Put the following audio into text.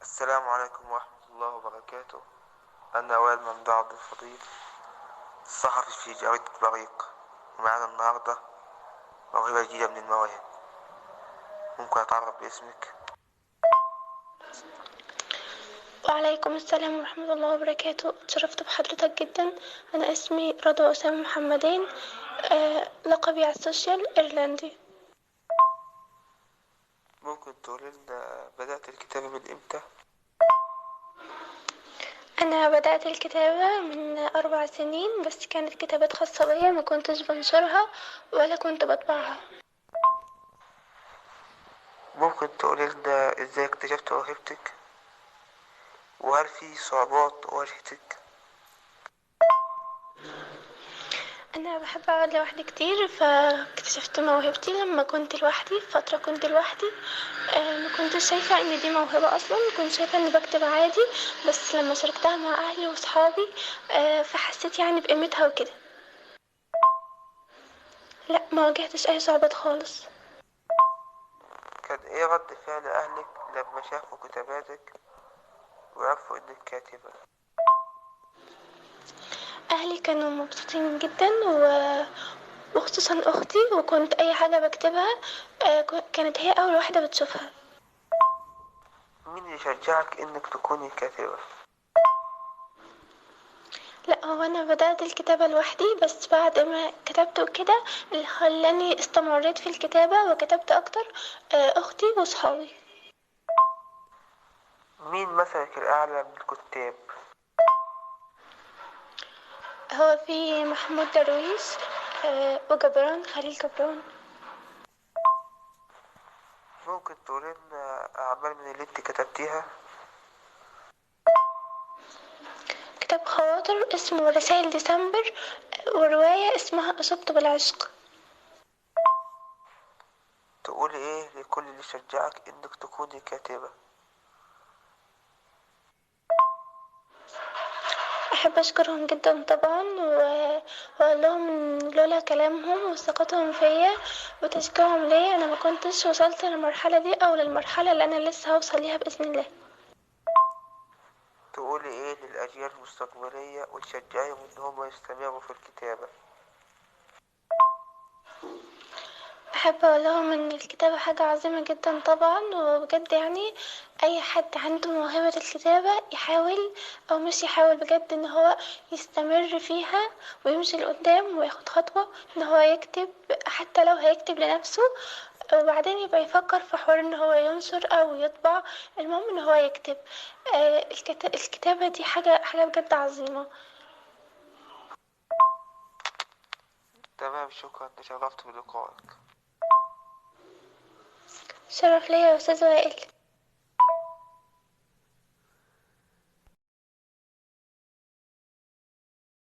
السلام عليكم ورحمة الله وبركاته. أنا وائل ممدوح عبد الفضيل، صحفي في جريدة بريق. ومعانا النهاردة موهبة جديدة من المواهب. ممكن أتعرف باسمك؟ وعليكم السلام ورحمة الله وبركاته. اتشرفت بحضرتك جدا. أنا اسمي رضوى أسامة محمدين. لقبي على السوشيال إيرلندي. ممكن تقولي لنا بدأت الكتابة من إمتى؟ أنا بدأت الكتابة من 4 سنين، بس كانت كتابات خاصة بيا، ما كنتش بنشرها ولا كنت بطبعها. ممكن تقولي لنا إزاي اكتشفت موهبتك؟ وهل في صعوبات واجهتك؟ أنا بحب أقعد لوحدي كتير، فاكتشفت موهبتي لما كنت لوحدي. فترة كنت لوحدي، ما كنتش شايفة ان دي موهبة اصلا، كنت شايفة اني بكتب عادي. بس لما شاركتها مع اهلي وصحابي فحسيت يعني بقيمتها وكده. لا، ما واجهتش اي صعوبات خالص. كان إيه رد فعل أهلك لما شافوا كتاباتك وعرفوا إنك كاتبة؟ اهلي كانوا مبسوطين جدا وخصوصا اختي، وكنت اي حاجة بكتبها كانت هي اول واحدة بتشوفها. مين اللي شجعك إنك تكوني كاتبة؟ لا، هو انا بدأت الكتابة لوحدي، بس بعد ما كتبت وكده اللي خلاني استمريت في الكتابة وكتبت اكتر اختي وصحابي. مين مثلك الأعلى من الكتاب؟ هو في محمود درويش وجبران خليل جبران. ممكن تقولي لنا أعمال من اللي انت كتبتيها؟ كتاب خواطر اسمه رسائل ديسمبر، ورواية اسمها أصبت بالعشق. تقولي ايه لكل اللي شجعك انك تكوني كاتبة؟ أحب أشكرهم جدا طبعا، وأقول لهم إن لولا كلامهم وثقتهم فيا وتشجيعهم ليا أنا ما كنتش وصلت للمرحلة دي أو للمرحلة اللي أنا لسه هوصل ليها بإذن الله. تقولي ايه للأجيال المستقبلية وتشجعيهم ان هم يستمروا في الكتابة؟ أحب أقول لهم إن الكتابة حاجة عظيمة جدا طبعا، وبجد يعني أي حد عنده موهبة الكتابة يحاول، أو مش يحاول، بجد إن هو يستمر فيها ويمشي لقدام وياخد خطوة إن هو يكتب، حتى لو هيكتب لنفسه، وبعدين يبقى يفكر في حوار إن هو ينشر أو يطبع. المهم إن هو يكتب. الكتابة دي حاجة بجد عظيمة. تمام، شكرا، تشرفت بلقائك. شرف ليا يا أستاذ وائل.